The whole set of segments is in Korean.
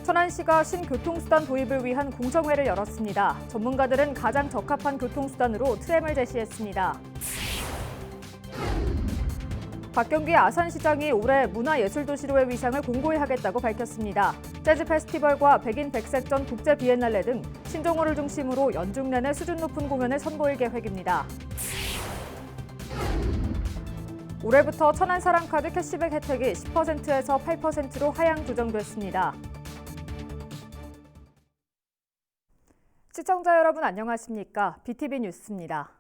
천안시가 신교통수단 도입을 위한 공청회를 열었습니다. 전문가들은 가장 적합한 교통수단으로 트램을 제시했습니다. 박경기 아산시장이 올해 문화예술도시로의 위상을 공고히 하겠다고 밝혔습니다. 재즈 페스티벌과 백인 백색전 국제 비엔날레 등 신종호를 중심으로 연중 내내 수준 높은 공연을 선보일 계획입니다. 올해부터 천안 사랑카드 캐시백 혜택이 10%에서 8%로 하향 조정됐습니다. 시청자 여러분 안녕하십니까? BTV 뉴스입니다.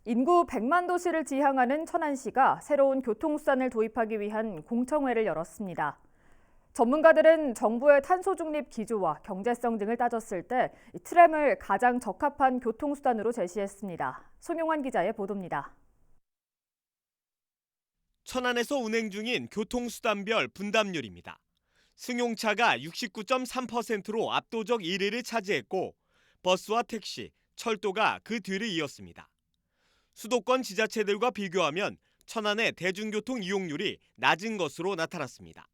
인구 100만 도시를 지향하는 천안시가 새로운 교통수단을 도입하기 위한 공청회를 열었습니다. 전문가들은 정부의 탄소 중립 기조와 경제성 등을 따졌을 때 트램을 가장 적합한 교통수단으로 제시했습니다. 송용환 기자의 보도입니다. 천안에서 운행 중인 교통수단별 분담률입니다. 승용차가 69.3%로 압도적 1위를 차지했고 버스와 택시, 철도가 그 뒤를 이었습니다. 수도권 지자체들과 비교하면 천안의 대중교통 이용률이 낮은 것으로 나타났습니다.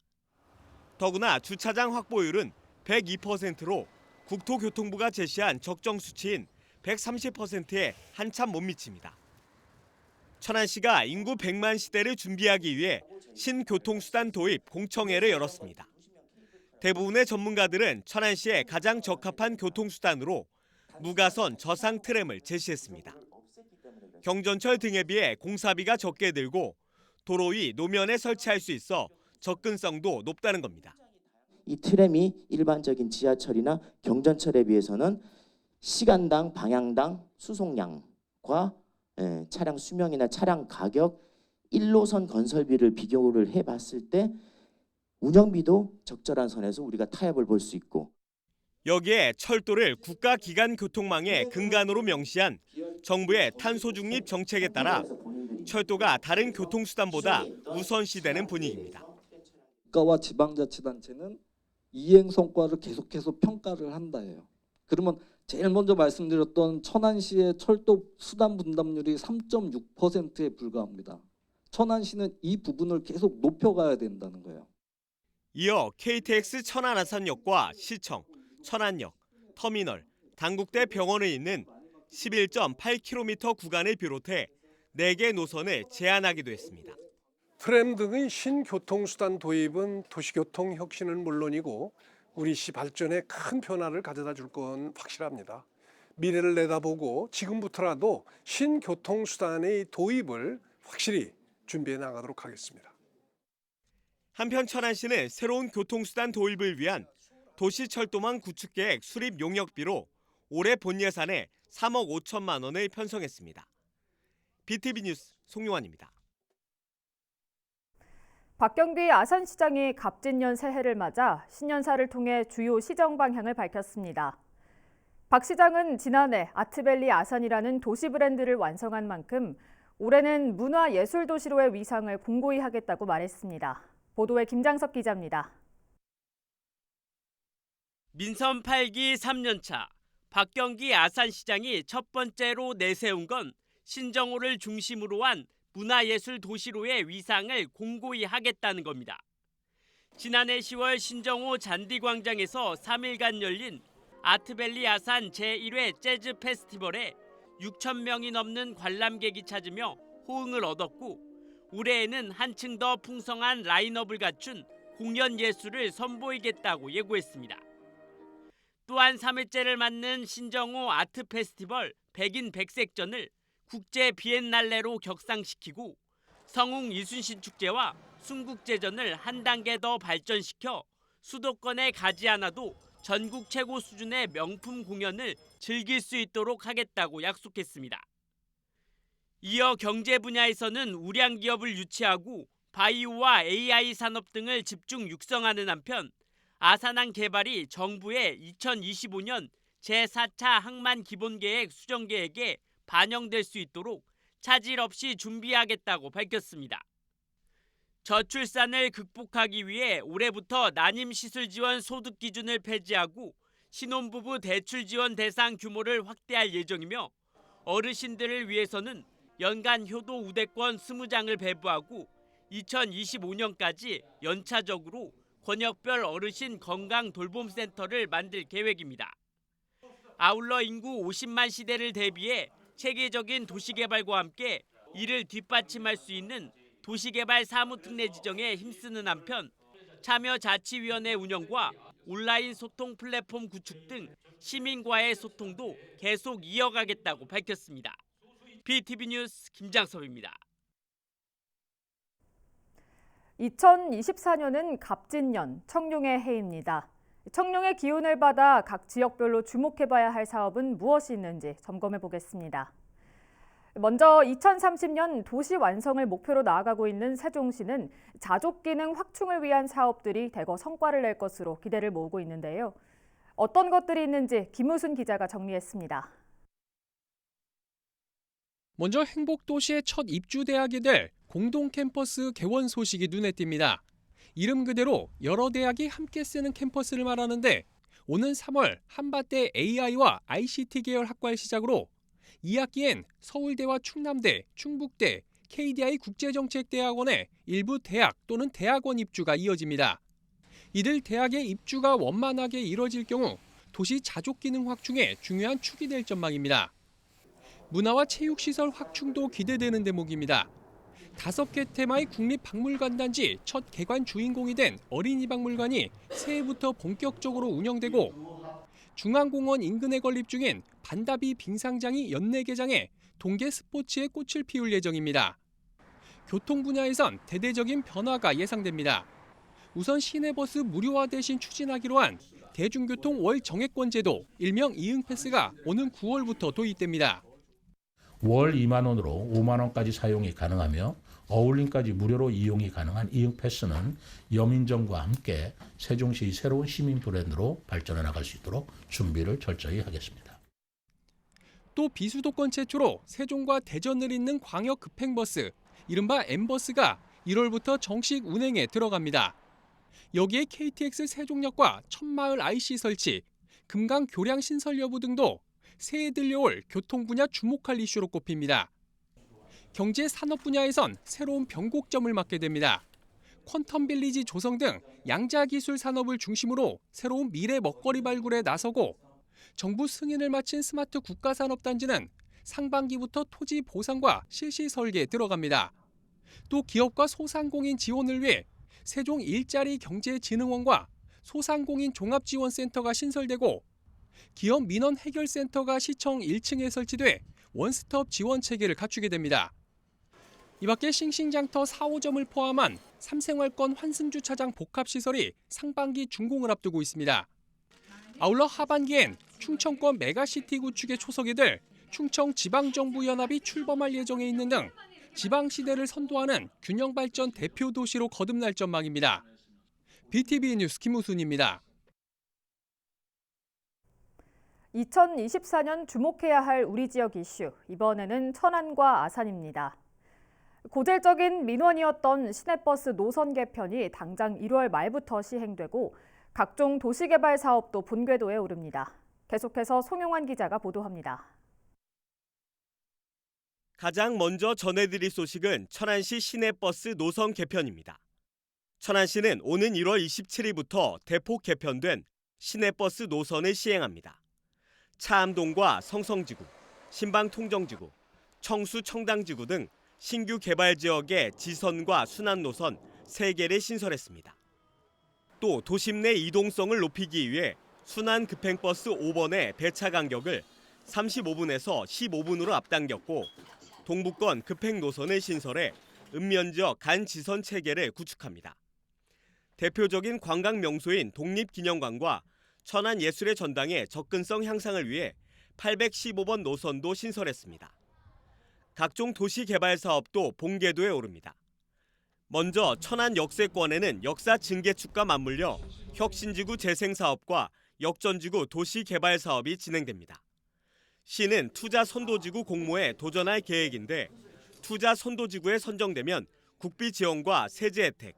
더구나 주차장 확보율은 102%로 국토교통부가 제시한 적정 수치인 130%에 한참 못 미칩니다. 천안시가 인구 100만 시대를 준비하기 위해 신교통수단 도입 공청회를 열었습니다. 대부분의 전문가들은 천안시에 가장 적합한 교통수단으로 무가선 저상 트램을 제시했습니다. 경전철 등에 비해 공사비가 적게 들고 도로 위 노면에 설치할 수 있어 접근성도 높다는 겁니다. 이 트램이 일반적인 지하철이나 경전철에 비해서는 시간당, 방향당 수송량과 차량 수명이나 차량 가격, 1노선 건설비를 비교를 해봤을 때 운영비도 적절한 선에서 우리가 타협을 볼 수 있고 여기에 철도를 국가기관교통망의 근간으로 명시한 정부의 탄소 중립 정책에 따라 철도가 다른 교통수단보다 우선시되는 분위기입니다. 국가와 지방자치단체는 이행 성과를 계속해서 평가를 한다예요. 그러면 제일 먼저 말씀드렸던 천안시의 철도 수단 분담률이 3.6%에 불과합니다. 천안시는 이 부분을 계속 높여가야 된다는 거예요. 이어 KTX 천안 아산역과 시청, 천안역, 터미널, 당국대 병원을 잇는 11.8km 구간을 비롯해 4개 노선을 제한하기도 했습니다. 트램 등의 신교통수단 도입은 도시교통 혁신은 물론이고 우리 시 발전에 큰 변화를 가져다 줄 건 확실합니다. 미래를 내다보고 지금부터라도 신교통수단의 도입을 확실히 준비해 나가도록 하겠습니다. 한편 천안시는 새로운 교통수단 도입을 위한 도시철도망 구축계획 수립 용역비로 올해 본 예산에 3억 5천만 원을 편성했습니다. BTV 뉴스 송용환입니다. 박경기 아산시장이 갑진년 새해를 맞아 신년사를 통해 주요 시정 방향을 밝혔습니다. 박 시장은 지난해 아트밸리 아산이라는 도시 브랜드를 완성한 만큼 올해는 문화예술도시로의 위상을 공고히 하겠다고 말했습니다. 보도에 김장석 기자입니다. 민선 8기 3년차 박경기 아산시장이 첫 번째로 내세운 건 신정호를 중심으로 한 문화예술 도시로의 위상을 공고히 하겠다는 겁니다. 지난해 10월 신정호 잔디광장에서 3일간 열린 아트밸리 아산 제1회 재즈 페스티벌에 6천 명이 넘는 관람객이 찾으며 호응을 얻었고 올해에는 한층 더 풍성한 라인업을 갖춘 공연 예술을 선보이겠다고 예고했습니다. 또한 3회째를 맞는 신정호 아트 페스티벌 백인 백색전을 국제 비엔날레로 격상시키고 성웅 이순신 축제와 순국제전을 한 단계 더 발전시켜 수도권에 가지 않아도 전국 최고 수준의 명품 공연을 즐길 수 있도록 하겠다고 약속했습니다. 이어 경제 분야에서는 우량 기업을 유치하고 바이오와 AI 산업 등을 집중 육성하는 한편 아산항 개발이 정부의 2025년 제4차 항만 기본계획 수정계획에 반영될 수 있도록 차질 없이 준비하겠다고 밝혔습니다. 저출산을 극복하기 위해 올해부터 난임시술 지원 소득 기준을 폐지하고 신혼부부 대출 지원 대상 규모를 확대할 예정이며 어르신들을 위해서는 연간 효도 우대권 20장을 배부하고 2025년까지 연차적으로 권역별 어르신 건강 돌봄센터를 만들 계획입니다. 아울러 인구 50만 시대를 대비해 체계적인 도시개발과 함께 이를 뒷받침할 수 있는 도시개발 사무특례 지정에 힘쓰는 한편 참여자치위원회 운영과 온라인 소통 플랫폼 구축 등 시민과의 소통도 계속 이어가겠다고 밝혔습니다. BTV 뉴스 김장섭입니다. 2024년은 갑진년, 청룡의 해입니다. 청룡의 기운을 받아 각 지역별로 주목해봐야 할 사업은 무엇이 있는지 점검해 보겠습니다. 먼저 2030년 도시 완성을 목표로 나아가고 있는 세종시는 자족 기능 확충을 위한 사업들이 대거 성과를 낼 것으로 기대를 모으고 있는데요. 어떤 것들이 있는지 김우순 기자가 정리했습니다. 먼저 행복도시의 첫 입주대학이 될 공동 캠퍼스 개원 소식이 눈에 띕니다. 이름 그대로 여러 대학이 함께 쓰는 캠퍼스를 말하는데 오는 3월 한밭대 AI와 ICT 계열 학과를 시작으로 2학기엔 서울대와 충남대, 충북대, KDI 국제정책대학원의 일부 대학 또는 대학원 입주가 이어집니다. 이들 대학의 입주가 원만하게 이뤄질 경우 도시 자족 기능 확충에 중요한 축이 될 전망입니다. 문화와 체육시설 확충도 기대되는 대목입니다. 5개 테마의 국립박물관단지 첫 개관 주인공이 된 어린이박물관이 새해부터 본격적으로 운영되고 중앙공원 인근에 건립 중인 반다비 빙상장이 연내 개장해 동계 스포츠의 꽃을 피울 예정입니다. 교통 분야에선 대대적인 변화가 예상됩니다. 우선 시내버스 무료화 대신 추진하기로 한 대중교통 월 정액권 제도, 일명 이응패스가 오는 9월부터 도입됩니다. 월 2만 원으로 5만 원까지 사용이 가능하며 어울림까지 무료로 이용이 가능한 이응패스는 여민정과 함께 세종시의 새로운 시민 브랜드로 발전해 나갈 수 있도록 준비를 철저히 하겠습니다. 또 비수도권 최초로 세종과 대전을 잇는 광역 급행버스, 이른바 M버스가 1월부터 정식 운행에 들어갑니다. 여기에 KTX 세종역과 천마을 IC 설치, 금강 교량 신설 여부 등도 새해 들려올 교통 분야 주목할 이슈로 꼽힙니다. 경제 산업 분야에선 새로운 변곡점을 맞게 됩니다. 퀀텀 빌리지 조성 등 양자 기술 산업을 중심으로 새로운 미래 먹거리 발굴에 나서고 정부 승인을 마친 스마트 국가산업단지는 상반기부터 토지 보상과 실시 설계에 들어갑니다. 또 기업과 소상공인 지원을 위해 세종 일자리 경제진흥원과 소상공인 종합지원센터가 신설되고 기업 민원 해결센터가 시청 1층에 설치돼 원스톱 지원 체계를 갖추게 됩니다. 이 밖에 싱싱장터 4호점을 포함한 3생활권 환승주차장 복합시설이 상반기 준공을 앞두고 있습니다. 아울러 하반기엔 충청권 메가시티 구축에 초석이 될 충청지방정부연합이 출범할 예정에 있는 등 지방시대를 선도하는 균형발전 대표 도시로 거듭날 전망입니다. BTV 뉴스 김우순입니다. 2024년 주목해야 할 우리 지역 이슈, 이번에는 천안과 아산입니다. 고질적인 민원이었던 시내버스 노선 개편이 당장 1월 말부터 시행되고 각종 도시개발 사업도 본궤도에 오릅니다. 계속해서 송용환 기자가 보도합니다. 가장 먼저 전해드릴 소식은 천안시 시내버스 노선 개편입니다. 천안시는 오는 1월 27일부터 대폭 개편된 시내버스 노선을 시행합니다. 차암동과 성성지구, 신방통정지구, 청수청당지구 등 신규 개발 지역의 지선과 순환 노선 3개를 신설했습니다. 또 도심 내 이동성을 높이기 위해 순환 급행버스 5번의 배차 간격을 35분에서 15분으로 앞당겼고 동부권 급행 노선을 신설해 읍면지역 간지선 체계를 구축합니다. 대표적인 관광 명소인 독립기념관과 천안예술의 전당의 접근성 향상을 위해 815번 노선도 신설했습니다. 각종 도시 개발 사업도 본궤도에 오릅니다. 먼저 천안 역세권에는 역사 증개축과 맞물려 혁신지구 재생 사업과 역전지구 도시 개발 사업이 진행됩니다. 시는 투자 선도지구 공모에 도전할 계획인데 투자 선도지구에 선정되면 국비 지원과 세제 혜택,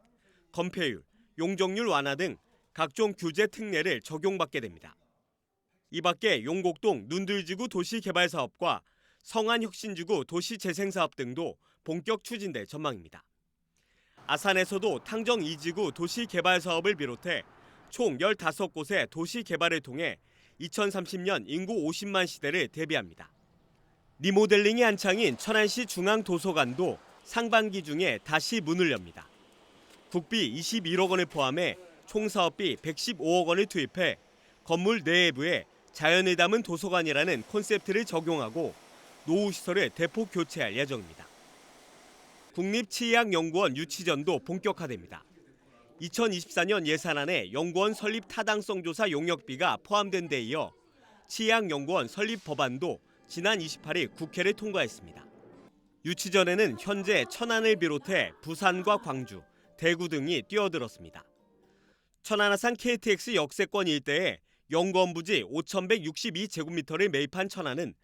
건폐율, 용적률 완화 등 각종 규제 특례를 적용받게 됩니다. 이 밖에 용곡동 눈들지구 도시 개발 사업과 성안혁신지구 도시재생사업 등도 본격 추진될 전망입니다. 아산에서도 탕정 2지구 도시 개발 사업을 비롯해 총 15곳의 도시 개발을 통해 2030년 인구 50만 시대를 대비합니다. 리모델링이 한창인 천안시 중앙도서관도 상반기 중에 다시 문을 엽니다. 국비 21억 원을 포함해 총 사업비 115억 원을 투입해 건물 내외부에 자연을 담은 도서관이라는 콘셉트를 적용하고 노후 시설을 대폭 교체할 예정입니다. 국립치의학연구원 유치전도 본격화됩니다. 2024년 예산안에 연구원 설립 타당성 조사 용역비가 포함된 데 이어 치의학연구원 설립 법안도 지난 28일 국회를 통과했습니다. 유치전에는 현재 천안을 비롯해 부산과 광주, 대구 등이 뛰어들었습니다. 천안아산 KTX 역세권 일대에 연구원 부지 5,162제곱미터를 매입한 천안은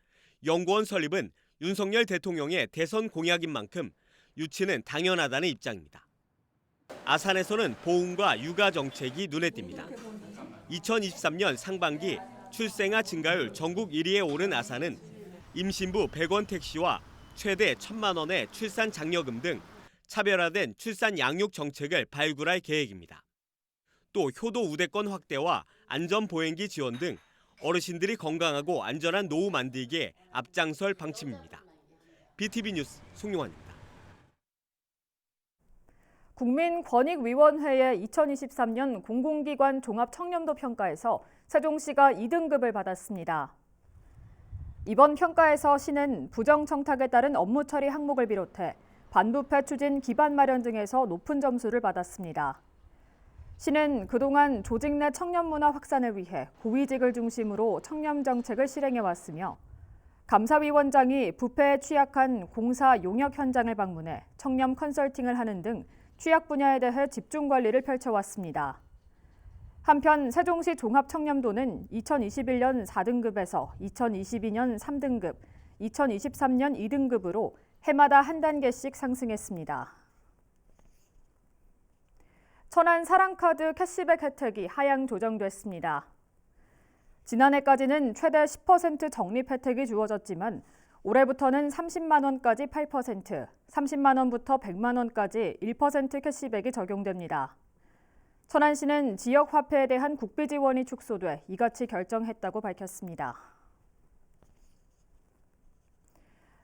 연구원 설립은 윤석열 대통령의 대선 공약인 만큼 유치는 당연하다는 입장입니다. 아산에서는 보훈과 육아 정책이 눈에 띕니다. 2023년 상반기 출생아 증가율 전국 1위에 오른 아산은 임신부 100원 택시와 최대 1,000만 원의 출산 장려금 등 차별화된 출산 양육 정책을 발굴할 계획입니다. 또 효도 우대권 확대와 안전보행기 지원 등 어르신들이 건강하고 안전한 노후 만들기에 앞장설 방침입니다. BTV 뉴스 송용환입니다. 국민권익위원회의 2023년 공공기관 종합청렴도 평가에서 세종시가 2등급을 받았습니다. 이번 평가에서 시는 부정청탁에 따른 업무 처리 항목을 비롯해 반부패 추진 기반 마련 등에서 높은 점수를 받았습니다. 시는 그동안 조직 내 청렴 문화 확산을 위해 고위직을 중심으로 청렴 정책을 실행해왔으며 감사위원장이 부패에 취약한 공사 용역 현장을 방문해 청렴 컨설팅을 하는 등 취약 분야에 대해 집중 관리를 펼쳐왔습니다. 한편 세종시 종합청렴도는 2021년 4등급에서 2022년 3등급, 2023년 2등급으로 해마다 한 단계씩 상승했습니다. 천안 사랑카드 캐시백 혜택이 하향 조정됐습니다. 지난해까지는 최대 10% 적립 혜택이 주어졌지만 올해부터는 30만 원까지 8%, 30만 원부터 100만 원까지 1% 캐시백이 적용됩니다. 천안시는 지역 화폐에 대한 국비 지원이 축소돼 이같이 결정했다고 밝혔습니다.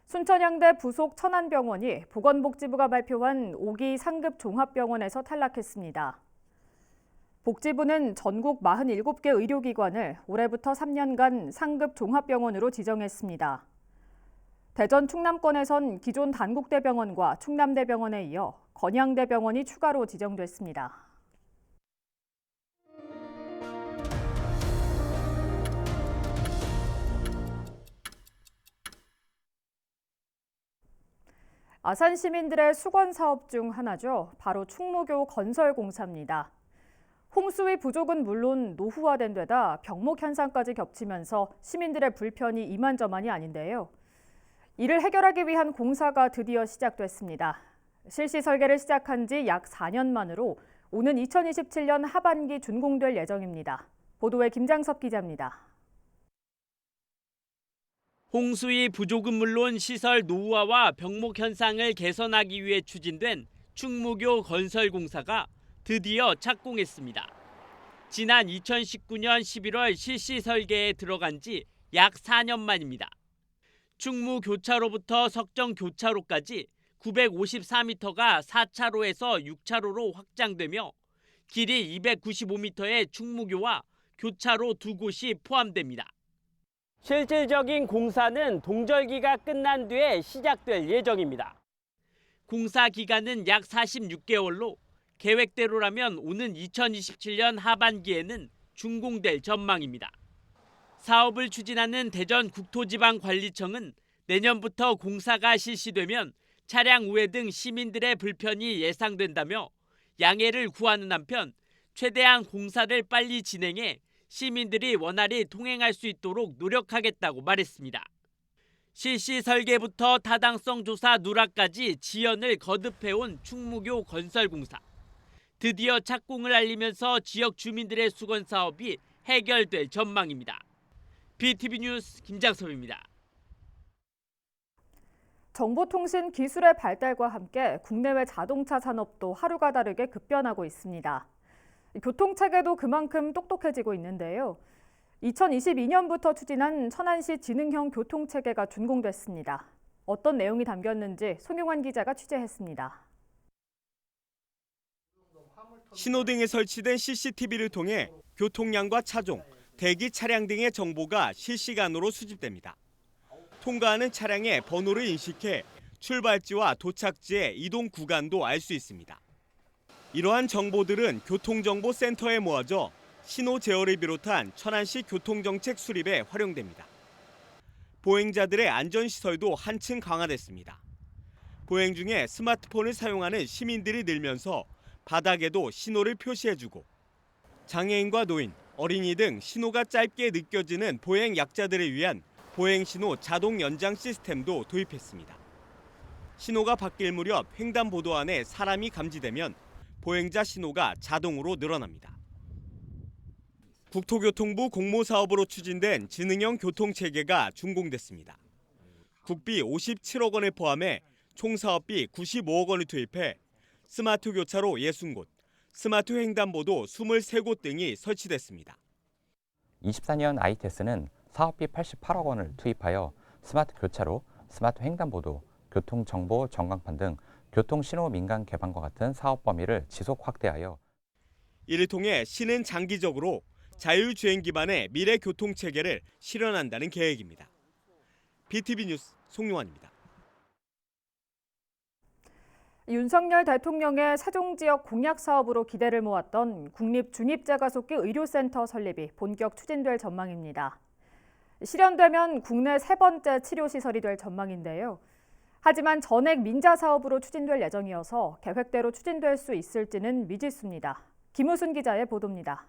순천향대 부속 천안병원이 보건복지부가 발표한 5기 상급 종합병원에서 탈락했습니다. 복지부는 전국 47개 의료기관을 올해부터 3년간 상급 종합병원으로 지정했습니다. 대전 충남권에선 기존 단국대병원과 충남대병원에 이어 건양대병원이 추가로 지정됐습니다. 아산 시민들의 수건 사업 중 하나죠. 바로 충무교 건설 공사입니다. 홍수의 부족은 물론 노후화된 데다 병목 현상까지 겹치면서 시민들의 불편이 이만저만이 아닌데요. 이를 해결하기 위한 공사가 드디어 시작됐습니다. 실시 설계를 시작한 지 약 4년 만으로 오는 2027년 하반기 준공될 예정입니다. 보도에 김장섭 기자입니다. 홍수의 부족은 물론 시설 노후화와 병목 현상을 개선하기 위해 추진된 충무교 건설 공사가 드디어 착공했습니다. 지난 2019년 11월 실시 설계에 들어간 지 약 4년 만입니다. 충무교차로부터 석정교차로까지 954m가 4차로에서 6차로로 확장되며 길이 295m의 충무교와 교차로 두 곳이 포함됩니다. 실질적인 공사는 동절기가 끝난 뒤에 시작될 예정입니다. 공사 기간은 약 46개월로 계획대로라면 오는 2027년 하반기에는 준공될 전망입니다. 사업을 추진하는 대전 국토지방관리청은 내년부터 공사가 실시되면 차량 우회 등 시민들의 불편이 예상된다며 양해를 구하는 한편 최대한 공사를 빨리 진행해 시민들이 원활히 통행할 수 있도록 노력하겠다고 말했습니다. 실시 설계부터 타당성 조사 누락까지 지연을 거듭해온 충무교 건설공사. 드디어 착공을 알리면서 지역 주민들의 수건 사업이 해결될 전망입니다. BTV 뉴스 김장섭입니다. 정보통신 기술의 발달과 함께 국내외 자동차 산업도 하루가 다르게 급변하고 있습니다. 교통체계도 그만큼 똑똑해지고 있는데요. 2022년부터 추진한 천안시 지능형 교통체계가 준공됐습니다. 어떤 내용이 담겼는지 송용환 기자가 취재했습니다. 신호등에 설치된 CCTV를 통해 교통량과 차종, 대기 차량 등의 정보가 실시간으로 수집됩니다. 통과하는 차량의 번호를 인식해 출발지와 도착지의 이동 구간도 알 수 있습니다. 이러한 정보들은 교통정보센터에 모아져 신호 제어를 비롯한 천안시 교통정책 수립에 활용됩니다. 보행자들의 안전시설도 한층 강화됐습니다. 보행 중에 스마트폰을 사용하는 시민들이 늘면서 바닥에도 신호를 표시해주고 장애인과 노인, 어린이 등 신호가 짧게 느껴지는 보행 약자들을 위한 보행신호 자동 연장 시스템도 도입했습니다. 신호가 바뀔 무렵 횡단보도 안에 사람이 감지되면 보행자 신호가 자동으로 늘어납니다. 국토교통부 공모사업으로 추진된 지능형 교통체계가 준공됐습니다. 국비 57억 원을 포함해 총 사업비 95억 원을 투입해 스마트 교차로 60곳, 스마트 횡단보도 23곳 등이 설치됐습니다. 24년 ITS는 사업비 88억 원을 투입하여 스마트 교차로, 스마트 횡단보도, 교통정보 전광판 등 교통신호 민간 개방과 같은 사업 범위를 지속 확대하여 이를 통해 시는 장기적으로 자율주행 기반의 미래 교통체계를 실현한다는 계획입니다. BTV 뉴스 송용환입니다. 윤석열 대통령의 세종 지역 공약 사업으로 기대를 모았던 국립 중입자가속기 의료센터 설립이 본격 추진될 전망입니다. 실현되면 국내 세 번째 치료시설이 될 전망인데요. 하지만 전액 민자 사업으로 추진될 예정이어서 계획대로 추진될 수 있을지는 미지수입니다. 김우순 기자의 보도입니다.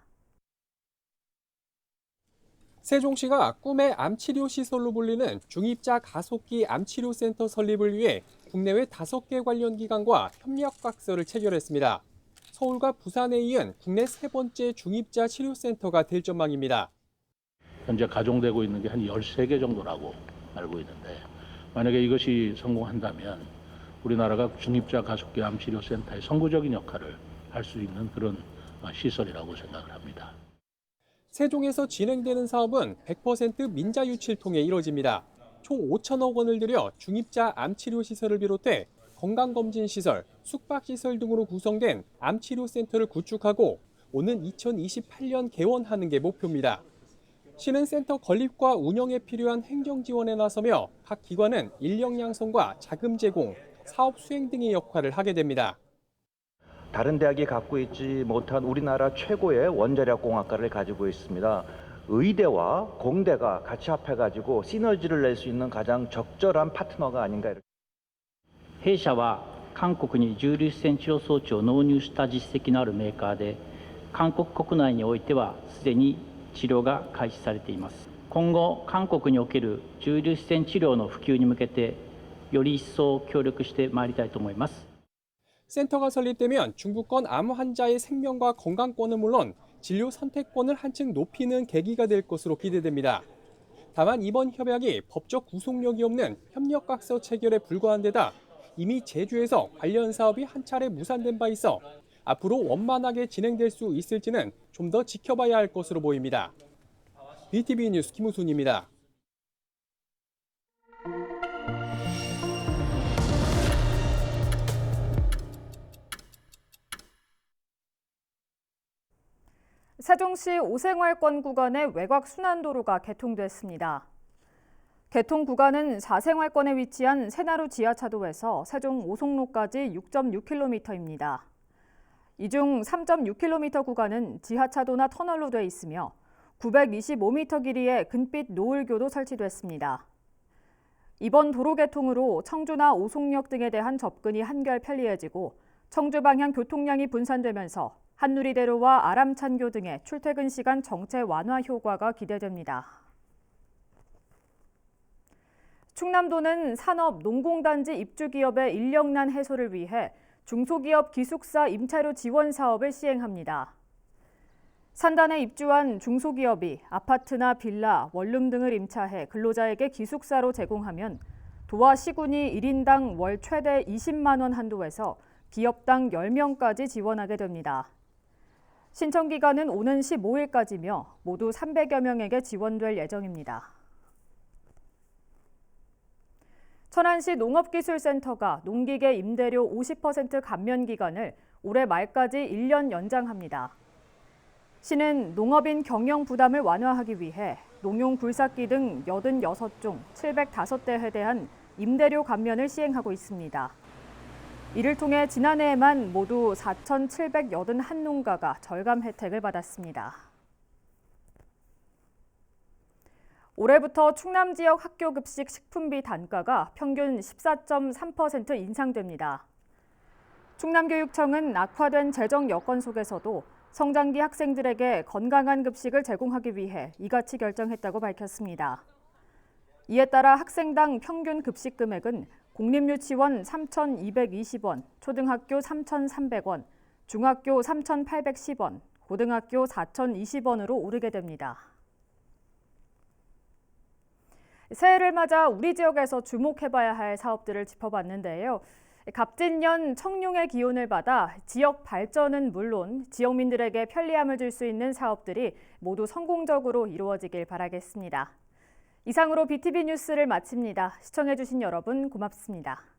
세종시가 꿈의 암치료 시설로 불리는 중입자 가속기 암치료센터 설립을 위해 국내외 5개 관련 기관과 협력각서를 체결했습니다. 서울과 부산에 이은 국내 세 번째 중입자 치료센터가 될 전망입니다. 현재 가동되고 있는 게 한 13개 정도라고 알고 있는데 만약에 이것이 성공한다면 우리나라가 중입자 가속기 암치료센터의 선구적인 역할을 할 수 있는 그런 시설이라고 생각을 합니다. 세종에서 진행되는 사업은 100% 민자 유치를 통해 이뤄집니다. 총 5천억 원을 들여 중입자 암치료 시설을 비롯해 건강검진시설, 숙박시설 등으로 구성된 암치료센터를 구축하고 오는 2028년 개원하는 게 목표입니다. 시는 센터 건립과 운영에 필요한 행정 지원에 나서며 각 기관은 인력 양성과 자금 제공, 사업 수행 등의 역할을 하게 됩니다. 다른 대학이 갖고 있지 못한 우리나라 최고의 원자력 공학과를 가지고 있습니다. 의대와 공대가 같이 합해가지고 시너지를 낼 수 있는 가장 적절한 파트너가 아닌가. 弊社は韓国に重粒子線治療装置を納入した実績のあるメーカーで、韓国国内においてはすでに治療が開始されています。今後、韓国における重粒子線治療の普及に向けて、より一層協力してまいりたいと思います。 센터가 설립되면 중부권 암 환자의 생명과 건강권은 물론 진료 선택권을 한층 높이는 계기가 될 것으로 기대됩니다. 다만 이번 협약이 법적 구속력이 없는 협력각서 체결에 불과한 데다 이미 제주에서 관련 사업이 한 차례 무산된 바 있어 앞으로 원만하게 진행될 수 있을지는 좀 더 지켜봐야 할 것으로 보입니다. BTV 뉴스 김우순입니다. 세종시 오생활권 구간의 외곽 순환도로가 개통됐습니다. 개통 구간은 4생활권에 위치한 새나루 지하차도에서 세종 오송로까지 6.6km입니다. 이 중 3.6km 구간은 지하차도나 터널로 돼 있으며 925m 길이의 금빛 노을교도 설치됐습니다. 이번 도로 개통으로 청주나 오송역 등에 대한 접근이 한결 편리해지고 청주 방향 교통량이 분산되면서 한누리대로와 아람찬교 등의 출퇴근 시간 정체 완화 효과가 기대됩니다. 충남도는 산업, 농공단지 입주기업의 인력난 해소를 위해 중소기업 기숙사 임차료 지원 사업을 시행합니다. 산단에 입주한 중소기업이 아파트나 빌라, 원룸 등을 임차해 근로자에게 기숙사로 제공하면 도와 시군이 1인당 월 최대 20만 원 한도에서 기업당 10명까지 지원하게 됩니다. 신청 기간은 오는 15일까지며 모두 300여 명에게 지원될 예정입니다. 천안시 농업기술센터가 농기계 임대료 50% 감면 기간을 올해 말까지 1년 연장합니다. 시는 농업인 경영 부담을 완화하기 위해 농용 굴삭기 등 86종 705대에 대한 임대료 감면을 시행하고 있습니다. 이를 통해 지난해에만 모두 4,781농가가 절감 혜택을 받았습니다. 올해부터 충남 지역 학교 급식 식품비 단가가 평균 14.3% 인상됩니다. 충남교육청은 악화된 재정 여건 속에서도 성장기 학생들에게 건강한 급식을 제공하기 위해 이같이 결정했다고 밝혔습니다. 이에 따라 학생당 평균 급식 금액은 공립유치원 3,220원, 초등학교 3,300원, 중학교 3,810원, 고등학교 4,020원으로 오르게 됩니다. 새해를 맞아 우리 지역에서 주목해봐야 할 사업들을 짚어봤는데요. 갑진년 청룡의 기운을 받아 지역 발전은 물론 지역민들에게 편리함을 줄 수 있는 사업들이 모두 성공적으로 이루어지길 바라겠습니다. 이상으로 BTV 뉴스를 마칩니다. 시청해주신 여러분 고맙습니다.